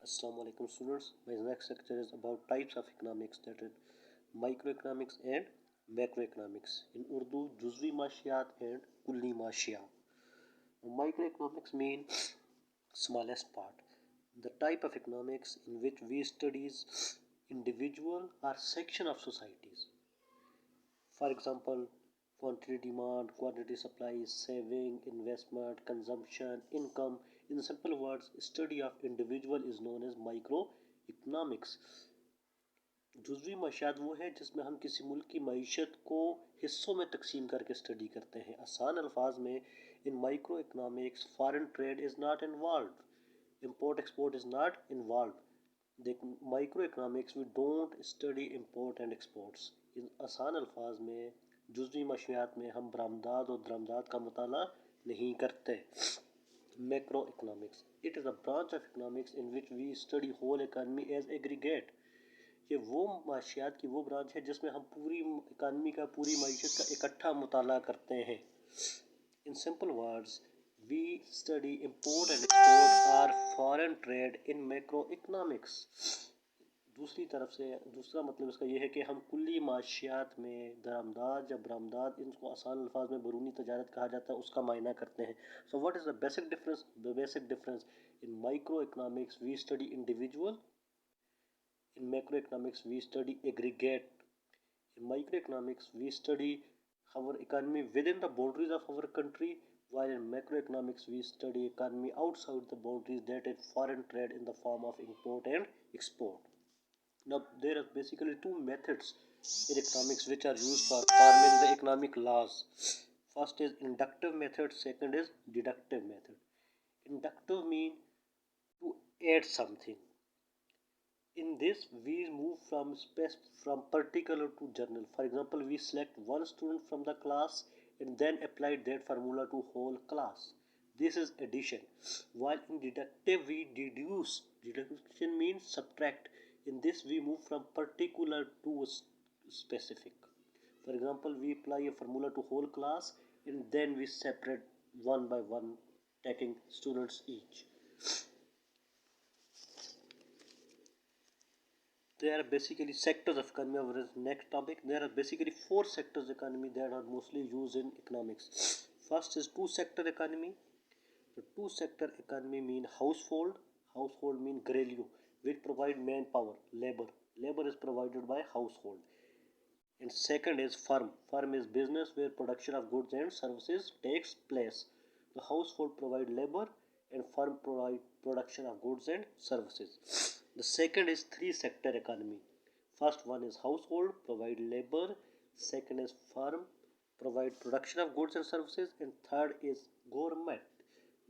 Assalamu alaikum students. My next lecture is about types of economics, that is microeconomics and macroeconomics. In Urdu, juzvi mashiyat and kulli mashiyat. Microeconomics means smallest part. The type of economics in which we studies individual or section of societies. For example, quantity demand, quantity supply, saving, investment, consumption, income. In simple words, study of individual is known as microeconomics. जुज़वी मशात वो है जिसमें हम किसी मुल्क की मईशत को हिस्सों में तकसीम करके स्टडी करते हैं. आसान अल्फाज में, in micro economics foreign trade is not involve, import export is not involve. देख, micro economics we don't study import and exports. इन आसान अल्फाज में जुज़वी मशियात में हम बरामदात और दरामदात का मुताला नहीं करते. Macro economics, it is a branch of economics in which we study whole economy as aggregate. ये वो माशियात की वो ब्रांच है जिसमें हम पूरी इकानमी का, पूरी मईशत का इकट्ठा मुताला करते हैं. In simple words, we study import and export और foreign trade in macro economics. दूसरी तरफ से दूसरा मतलब इसका ये है कि हम कुल्ली माशियात में दरामदाद या बरामदाद, इनको आसान अल्फाज में बरूनी तजारत कहा जाता है, उसका मायना करते हैं. So what is the basic difference? The basic difference, in micro economics we study individual, in macroeconomics we study aggregate. In microeconomics we study our economy within the boundaries of our country, while in macroeconomics we study economy outside the boundaries, that is foreign trade in the form of import and export. Now there are basically two methods in economics which are used for forming the economic laws. First is inductive method, second is deductive method. Inductive mean to add something. In this we move from particular to general. For example, we select one student from the class and then apply that formula to whole class. This is addition. While in deductive we deduce. Deduction means subtract. In this we move from particular to specific. For example, we apply a formula to whole class and then we separate one by one, taking students each. There are basically sectors of economy. Our next topic, there are basically four sectors of economy that are mostly used in economics. First is two sector economy. The two sector economy mean household. Household mean grelio, which provide manpower, labor. Labor is provided by household. And second is firm. Firm is business where production of goods and services takes place. The household provide labor and firm provide production of goods and services. The second is three sector economy. First one is household, provide labor. Second is firm, provide production of goods and services. And third is government.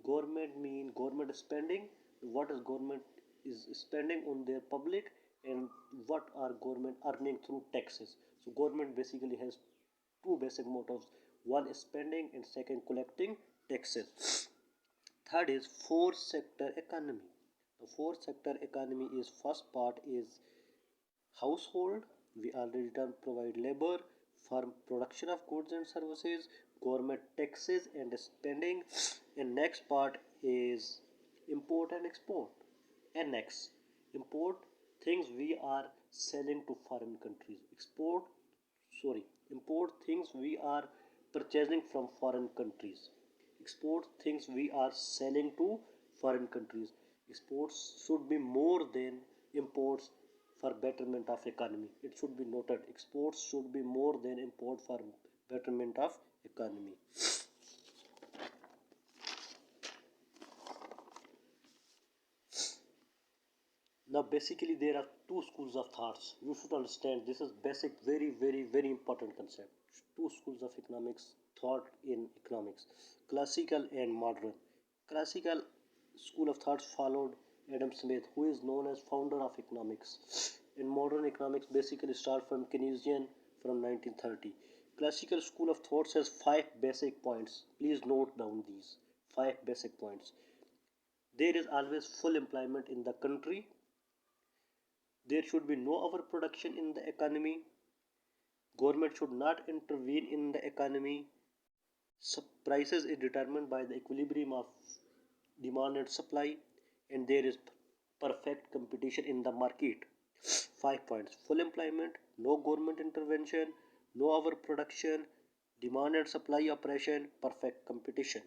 Government mean government spending. What is government is spending on their public, and what are government earning through taxes. So government basically has two basic motives. One is spending and second collecting taxes. Third is fourth sector economy. The fourth sector economy is, first part is household. We already done provide labor, firm production of goods and services, government taxes and spending. And next part is import and export. And next, import, things we are selling to foreign countries. Import, things we are purchasing from foreign countries. Export, things we are selling to foreign countries. Exports should be more than imports for betterment of economy. It should be noted. Exports should be more than import for betterment of economy. Now basically there are two schools of thoughts. You should understand this is basic, very important concept. Two schools of economics thought in economics: classical and modern. Classical school of thoughts followed Adam Smith, who is known as founder of economics. In modern economics basically start from Keynesian from 1930. Classical school of thoughts has 5 basic points. Please note down these 5 basic points. There is always full employment in the country. There should be no overproduction in the economy. Government should not intervene in the economy. Prices is determined by the equilibrium of demand and supply, and there is perfect competition in the market. 5 points: full employment, no government intervention, no overproduction, demand and supply operation, perfect competition.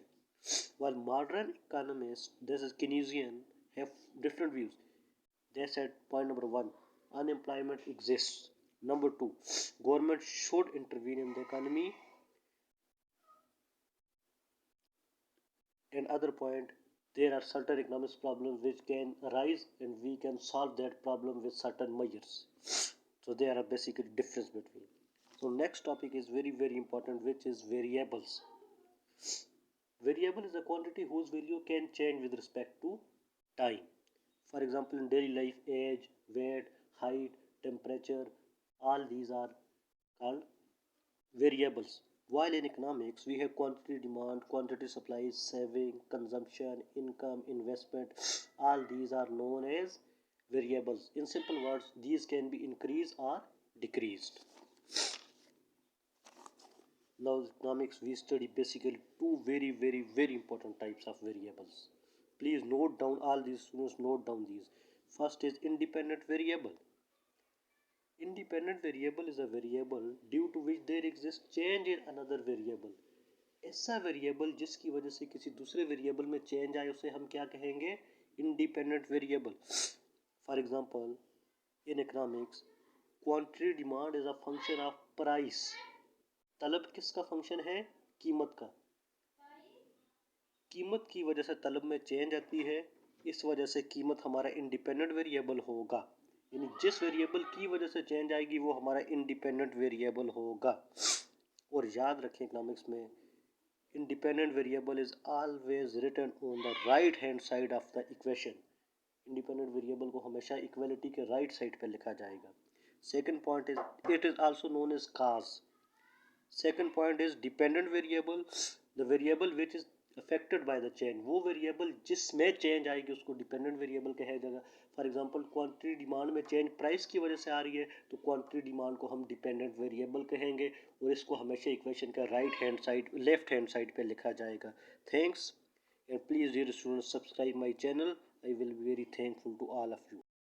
While modern economists, this is Keynesian, have different views. They said point number one, unemployment exists. Number two, government should intervene in the economy. And other point, there are certain economic problems which can arise and we can solve that problem with certain measures. So there are basically difference between. So next topic is very important, which is variables. Variable is a quantity whose value can change with respect to time. For example, in daily life, age, weight, height, temperature, all these are called variables. While in economics, we have quantity demand, quantity supply, saving, consumption, income, investment. All these are known as variables. In simple words, these can be increased or decreased. Now, in economics, we study basically two very important types of variables. Please note down all these students, note down these. First is independent variable. Independent variable is a variable due to which there exists change in another variable. ऐसा variable जिसकी वजह से किसी दूसरे variable में change आए उसे हम क्या कहेंगे? Independent variable. For example, in economics, quantity demand is a function of price. तलब किसका फंक्शन है? कीमत का. कीमत की वजह से तलब में चेंज आती है, इस वजह से कीमत हमारा इंडिपेंडेंट वेरिएबल होगा. यानी जिस वेरिएबल की वजह से चेंज आएगी वो हमारा इंडिपेंडेंट वेरिएबल होगा. और याद रखें इकोनॉमिक्स में independent variable is always written on the right hand side of the equation. Independent variable को हमेशा इक्वलिटी के राइट साइड पे लिखा जाएगा. Second point is it is also known as cause. Second point is dependent variable, the variable which is affected by the change. वो variable जिसमें change आएगी उसको डिपेंडेंट वेरिएबल कहा जाएगा. फॉर एग्जांपल, क्वांटिटी डिमांड में चेंज प्राइस की वजह से आ रही है तो क्वांटिटी डिमांड को हम डिपेंडेंट वेरिएबल कहेंगे और इसको हमेशा इक्वेशन का right hand side, left hand side पे लिखा जाएगा. Thanks, and please dear students subscribe my channel. I will be very thankful to all of you.